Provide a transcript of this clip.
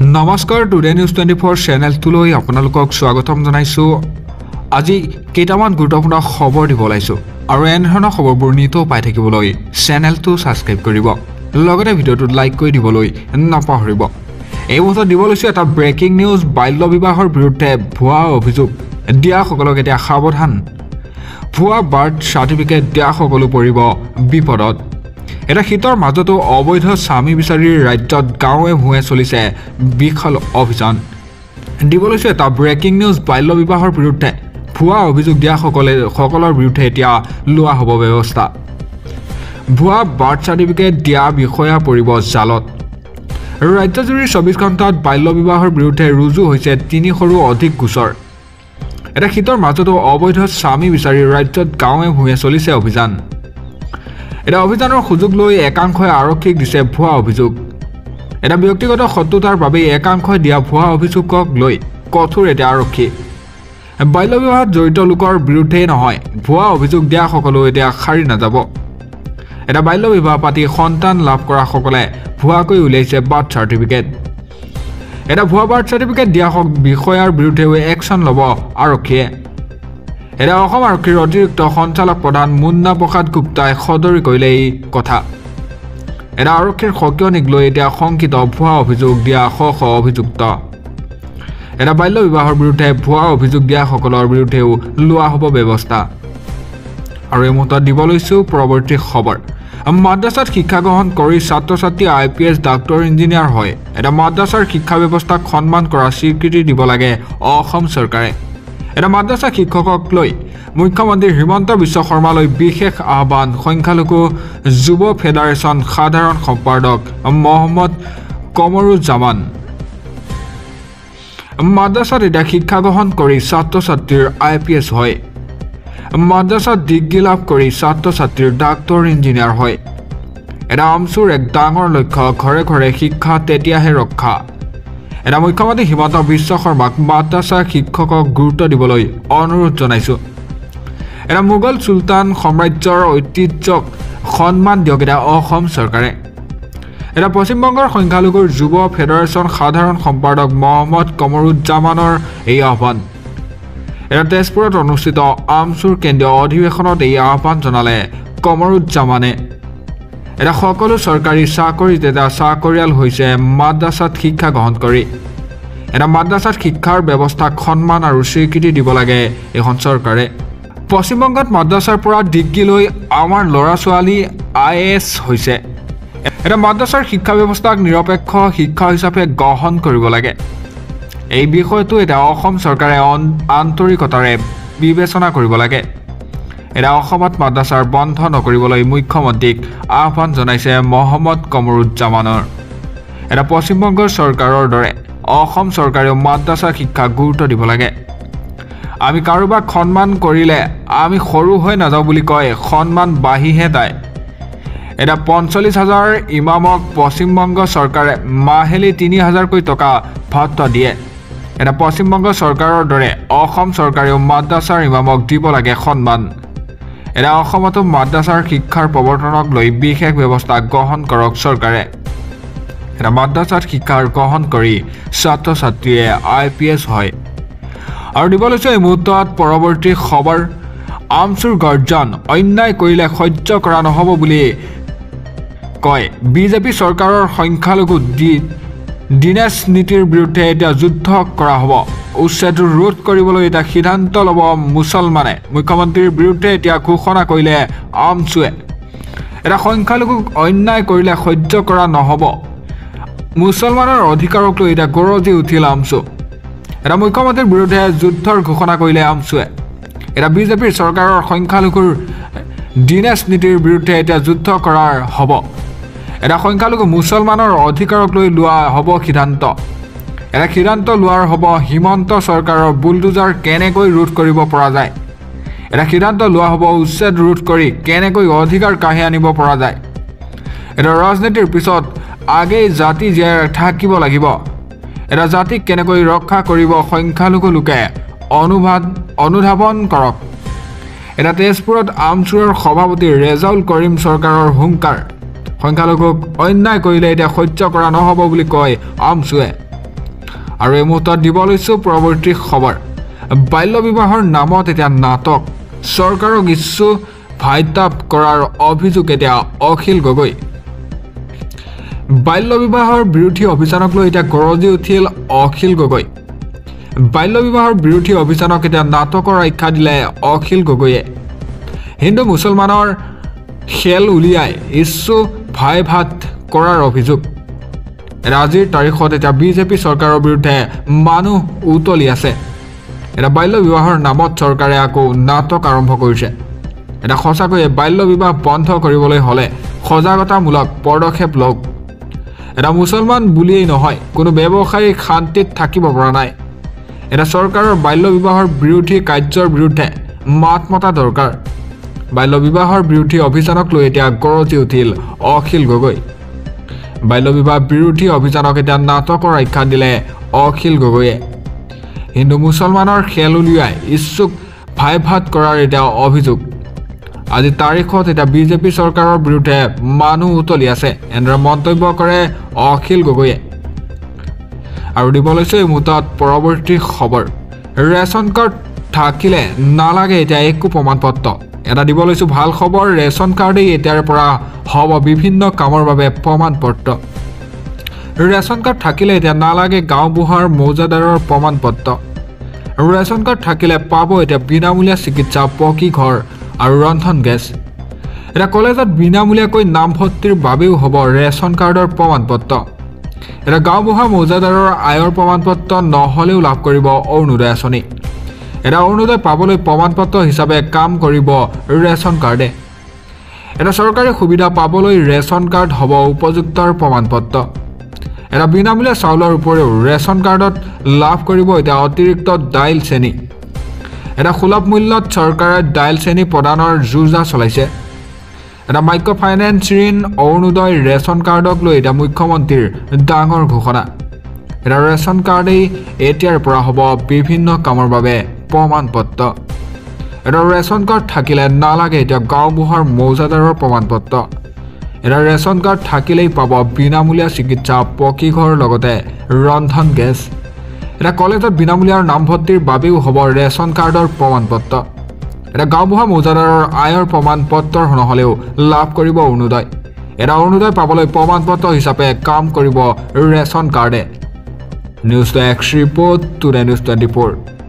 নমস্কাৰ today news 24 চেনেলটোলৈ আপোনালোকক স্বাগতম জনাইছো। আজি কেইটামান গুৰুত্বপূৰ্ণ খবৰ দিব লাইছো আৰু এনেধৰণৰ খবৰবোৰ নিতৌ পাই থাকিবলৈ চেনেলটো সাবস্ক্ৰাইব কৰিব, লগতে ভিডিঅ'টো লাইক কৰি দিবলৈ নাপাহৰিব। এই মুহূৰ্তত দিব লৈছো এটা ব্ৰেকিং নিউজ। বাল্য বিবাহৰ বিৰুদ্ধে ভুৱা অভিযোগ দিয়াসকলক এতিয়া সাৱধান। ভুৱা বাৰ্থ চাৰ্টিফিকেট দিয়াসকলো পৰিব বিপদত। এটা শীতৰ মাজতো অবৈধ স্বামী বিচাৰিৰ ৰাজ্যত গাঁৱে ভূঞে চলিছে বিশাল অভিযান। দিব লৈছো এটা ব্ৰেকিং নিউজ। বাল্য বিবাহৰ বিৰুদ্ধে ভুৱা অভিযোগ দিয়াসকলৰ বিৰুদ্ধে এতিয়া লোৱা হ'ব ব্যৱস্থা। ভুৱা বাৰ্থ চাৰ্টিফিকেট দিয়া বিষয়া পৰিব জালত। ৰাজ্যজুৰি 24 ঘণ্টাত বাল্য বিবাহৰ বিৰুদ্ধে ৰুজু হৈছে 300ৰো অধিক গোচৰ। এটা শীতৰ মাজতো অবৈধ স্বামী বিচাৰি ৰাজ্যত গাঁৱে ভূঞে চলিছে অভিযান। এটা অভিযানৰ সুযোগ লৈ একাংশই আৰক্ষীক দিছে ভুৱা অভিযোগ। এটা ব্যক্তিগত শত্ৰুতাৰ বাবে একাংশই দিয়া ভুৱা অভিযোগক লৈ কঠোৰ এতিয়া আৰক্ষী। বাল্য বিবাহত জড়িত লোকৰ বিৰুদ্ধেই নহয়, ভুৱা অভিযোগ দিয়াসকলো এতিয়া সাৰি নাযাব। এটা বাল্য বিবাহ পাতি সন্তান লাভ কৰাসকলে ভুৱাকৈ উলিয়াইছে বাৰ্থ চাৰ্টিফিকেট। এটা ভুৱা বাৰ্থ চাৰ্টিফিকেট দিয়া বিষয়াৰ বিৰুদ্ধেও একশ্যন ল'ব আৰক্ষীয়ে। এটা অসম আৰক্ষীৰ অতিৰিক্ত সঞ্চালক প্ৰধান মুন্না প্ৰসাদ গুপ্তাই সদৰি কৰিলে এই কথা। এটা আৰক্ষীৰ সক্ৰিয়নিক লৈ এতিয়া শংকিত ভুৱা অভিযোগ দিয়া শ অভিযুক্ত। এটা বাল্য বিবাহৰ বিৰুদ্ধে ভুৱা অভিযোগ দিয়াসকলৰ বিৰুদ্ধেও লোৱা হ'ব ব্যৱস্থা। আৰু এই মুহূৰ্তত দিব লৈছো পৰৱৰ্তী খবৰ। মাদ্ৰাছাত শিক্ষা গ্ৰহণ কৰি ছাত্ৰ ছাত্ৰী IPS ডাক্তৰ ইঞ্জিনিয়াৰ হয়। এটা মাদ্ৰাছাৰ শিক্ষা ব্যৱস্থাক সন্মান কৰা স্বীকৃতি দিব লাগে অসম চৰকাৰে। এটা মাদ্ৰাছা শিক্ষকক লৈ মুখ্যমন্ত্ৰী হিমন্ত বিশ্ব শৰ্মালৈ বিশেষ আহ্বান। সংখ্যালঘু যুৱ ফেডাৰেশ্যন সাধাৰণ সম্পাদক মহম্মদ কমৰুজ্জামান। মাদ্ৰাছাত এতিয়া শিক্ষা গ্ৰহণ কৰি ছাত্ৰ ছাত্ৰীৰ IPS হয়। মাদ্ৰাছাত ডিগ্ৰী লাভ কৰি ছাত্ৰ ছাত্ৰীৰ ডাক্তৰ ইঞ্জিনিয়াৰ হয়। এটা আমচুৰ এক ডাঙৰ লক্ষ্য, ঘৰে ঘৰে শিক্ষা তেতিয়াহে ৰক্ষা। এটা মুখ্যমন্ত্ৰী হিমন্ত বিশ্ব শৰ্মাক মাদ্ৰাছা শিক্ষকক গুৰুত্ব দিবলৈ অনুৰোধ জনাইছো। এটা মোগল চুলতান সাম্ৰাজ্যৰ ঐতিহ্যক সন্মান দিয়ক এটা অসম চৰকাৰে। এটা পশ্চিমবংগৰ সংখ্যালঘুৰ যুৱ ফেডাৰেশ্যন সাধাৰণ সম্পাদক মহম্মদ কমৰুজ্জামানৰ এই আহ্বান। এটা তেজপুৰত অনুষ্ঠিত আমচুৰ কেন্দ্ৰীয় অধিৱেশনত এই আহ্বান জনালে কমৰুজ্জামানে। এটা সকলো চৰকাৰী চাকৰিত এটা চাকৰিয়াল হৈছে মাদ্ৰাছাত শিক্ষা গ্ৰহণ কৰি। এটা মাদ্ৰাছাত শিক্ষাৰ ব্যৱস্থাক সন্মান আৰু স্বীকৃতি দিব লাগে এখন চৰকাৰে। পশ্চিমবংগত মাদ্ৰাছাৰ পৰা ডিগ্ৰী লৈ আমাৰ ল'ৰা ছোৱালী IAS হৈছে। এটা মাদ্ৰাছাৰ শিক্ষা ব্যৱস্থাক নিৰপেক্ষ শিক্ষা হিচাপে গ্ৰহণ কৰিব লাগে। এই বিষয়টো এটা অসম চৰকাৰে আন্তৰিকতাৰে বিবেচনা কৰিব লাগে। এটা অসমত মাদ্ৰাছাৰ বন্ধ নকৰিবলৈ মুখ্যমন্ত্ৰীক আহ্বান জনাইছে মহম্মদ কমৰুজ্জামানৰ। এটা পশ্চিমবংগৰ চৰকাৰৰ দৰে অসম চৰকাৰেও মাদ্ৰাছা শিক্ষাক গুৰুত্ব দিব লাগে। আমি কাৰোবাক সন্মান কৰিলে আমি সৰু হৈ নাযাওঁ বুলি কয়, সন্মান বাঢ়িহে যায়। এটা 45,000 ইমামক পশ্চিমবংগ চৰকাৰে মাহিলী 3,000কৈ টকা ভাত্তা দিয়ে। এটা পশ্চিমবংগ চৰকাৰৰ দৰে অসম চৰকাৰেও মাদ্ৰাছাৰ ইমামক দিব লাগে সন্মান। এটা অসমতো মাদ্ৰাছাৰ শিক্ষাৰ প্ৰৱৰ্তনক লৈ বিশেষ ব্যৱস্থা গ্ৰহণ কৰক চৰকাৰে। এটা মাদ্ৰাছাত শিক্ষা গ্ৰহণ কৰি ছাত্ৰ ছাত্ৰীয়ে IPS হয়। আৰু দিব লৈছো এই মুহূৰ্তত পৰৱৰ্তী খবৰ। আমচুৰ গৰ্জন, অন্যায় কৰিলে সহ্য কৰা নহ'ব বুলি কয় বিজেপি চৰকাৰৰ সংখ্যালঘু দিনেশ নীতিৰ বিৰুদ্ধে এতিয়া যুদ্ধ কৰা হ'ব। উচ্ছেদ ৰোধ কৰিবলৈ এটা সিদ্ধান্ত ল'ব মুছলমানে। মুখ্যমন্ত্ৰীৰ বিৰুদ্ধে এতিয়া ঘোষণা কৰিলে আমচুৱে। এটা সংখ্যালঘুক অন্যায় কৰিলে সহ্য কৰা নহ'ব। মুছলমানৰ অধিকাৰক লৈ এতিয়া গৰজি উঠিল আমচু। এটা মুখ্যমন্ত্ৰীৰ বিৰুদ্ধে যুদ্ধৰ ঘোষণা কৰিলে আমচুৱে। এটা বিজেপিৰ চৰকাৰৰ সংখ্যালঘুৰ দিনেশ নীতিৰ বিৰুদ্ধে এতিয়া যুদ্ধ কৰাৰ হ'ব। এটা সংখ্যালঘু মুছলমানৰ অধিকাৰক লৈ লোৱা হ'ব সিদ্ধান্ত। এটা সিদ্ধান্ত লোৱাৰ হ'ব হিমন্ত চৰকাৰৰ বুলডোজাৰ কেনেকৈ ৰোধ কৰিব পৰা যায়। এটা সিদ্ধান্ত লোৱা হ'ব উচ্ছেদ ৰোধ কৰি কেনেকৈ অধিকাৰ কাঢ়ি আনিব পৰা যায়। এটা ৰাজনীতিৰ পিছত আগেই জাতি জীয়াই থাকিব লাগিব। এটা জাতিক কেনেকৈ ৰক্ষা কৰিব সংখ্যালঘু লোকে অনুধাৱন কৰক। এটা তেজপুৰত আমচুৰৰ সভাপতি ৰেজাউল কৰিম চৰকাৰৰ হুংকাৰ। সংখ্যালঘুক অন্যায় কৰিলে এতিয়া সহ্য কৰা নহ'ব বুলি কয় আমচুৱে। আৰু এই মুহূৰ্তত দিব লৈছোঁ পৰৱৰ্তী খবৰ বাল্য বিবাহৰ নামত এতিয়া নাটক চৰকাৰক ইছ্যু ভাইটাপ কৰাৰ অভিযোগ এতিয়া অখিল গগৈ বাল্য বিবাহৰ বিৰোধী অভিযানক লৈ এতিয়া গৰজি উঠিল অখিল গগৈ বাল্য বিবাহৰ বিৰোধী অভিযানক এতিয়া নাটকৰ আখ্যা দিলে অখিল গগৈয়ে হিন্দু মুছলমানৰ খেল উলিয়াই ইছ্যু ভাইভাত কৰাৰ অভিযোগ আজিৰ তাৰিখত এতিয়া বিজেপি চৰকাৰৰ বিৰুদ্ধে মানুহ উতলি আছে এটা বাল্য বিবাহৰ নামত চৰকাৰে আকৌ নাটক আৰম্ভ কৰিছে এটা সঁচাকৈয়ে বাল্য বিবাহ বন্ধ কৰিবলৈ হ'লে সজাগতামূলক পদক্ষেপ লওক এটা মুছলমান বুলিয়েই নহয় কোনো ব্যৱসায়ী শান্তিত থাকিব পৰা নাই এটা চৰকাৰৰ বাল্য বিবাহৰ বিৰোধী কাৰ্যৰ বিৰুদ্ধে মাত মতা দৰকাৰ বাল্য বিবাহৰ বিৰোধী অভিযানক লৈ এতিয়া গৰজি উঠিল অখিল গগৈ বাল্য বিবাহ বিৰোধী অভিযানক এতিয়া নাটকৰ আখ্যা দিলে অখিল গগৈয়ে হিন্দু মুছলমানৰ খেল উলিয়াই ইচ্ছুক ভাইভাত কৰাৰ এতিয়া অভিযোগ আজি তাৰিখত এতিয়া বিজেপি চৰকাৰৰ বিৰুদ্ধে মানুহ উতলি আছে এনে মন্তব্য কৰে অখিল গগৈয়ে আৰু দিব লৈছে এই মুহূৰ্তত পৰৱৰ্তী খবৰ ৰেচন কাৰ্ড থাকিলে নালাগে এতিয়া একো প্ৰমাণপত্ৰ এটা দিব লৈছোঁ ভাল খবৰ ৰেচন কাৰ্ডেই এতিয়াৰ পৰা হ'ব বিভিন্ন কামৰ বাবে প্ৰমাণপত্ৰ ৰেচন কাৰ্ড থাকিলে এতিয়া নালাগে গাঁওবুঢ়াৰ মৌজাদাৰৰ প্ৰমাণপত্ৰ ৰেচন কাৰ্ড থাকিলে পাব এতিয়া বিনামূলীয়া চিকিৎসা পকী ঘৰ আৰু ৰন্ধন গেছ এটা কলেজত বিনামূলীয়াকৈ নামভৰ্তিৰ বাবেও হ'ব ৰেচন কাৰ্ডৰ প্ৰমাণপত্ৰ এটা গাঁওবুঢ়া মৌজাদাৰৰ আয়ৰ প্ৰমাণপত্ৰ নহ'লেও লাভ কৰিব অৰুণোদয় আঁচনি এটা অৰুণোদয় পাবলৈ প্ৰমাণপত্ৰ হিচাপে কাম কৰিব ৰেচন কাৰ্ডে এটা চৰকাৰী সুবিধা পাবলৈ ৰেচন কাৰ্ড হ'ব উপযুক্তৰ প্ৰমাণপত্ৰ এটা বিনামূলীয়া চাউলৰ উপৰিও ৰেচন কাৰ্ডত লাভ কৰিব এতিয়া অতিৰিক্ত দাইল চেনি এটা সুলভ মূল্যত চৰকাৰে দাইল চেনি প্ৰদানৰ যোজনা চলাইছে এটা মাইক্ৰ' ফাইনেন্স ঋণ অৰুণোদয় ৰেচন কাৰ্ডক লৈ এতিয়া মুখ্যমন্ত্ৰীৰ ডাঙৰ ঘোষণা এটা ৰেচন কাৰ্ডেই এতিয়াৰ পৰা হ'ব বিভিন্ন কামৰ বাবে প্ৰমাণপত্ৰ এটা ৰেচন কাৰ্ড থাকিলে নালাগে এতিয়া গাঁওবুঢ়াৰ মৌজাদাৰৰ প্ৰমাণপত্ৰ এটা ৰেচন কাৰ্ড থাকিলেই পাব বিনামূলীয়া চিকিৎসা পকী ঘৰ লগতে ৰন্ধন গেছ এটা কলেজত বিনামূলীয়াৰ নামভৰ্তিৰ বাবেও হ'ব ৰেচন কাৰ্ডৰ প্ৰমাণপত্ৰ এটা গাঁওবুঢ়া মৌজাদাৰৰ আয়ৰ প্ৰমাণপত্ৰ নহ'লেও লাভ কৰিব অৰুণোদয় এটা অৰুণোদয় পাবলৈ প্ৰমাণপত্ৰ হিচাপে কাম কৰিব ration কাৰ্ডে news 1 report today news 24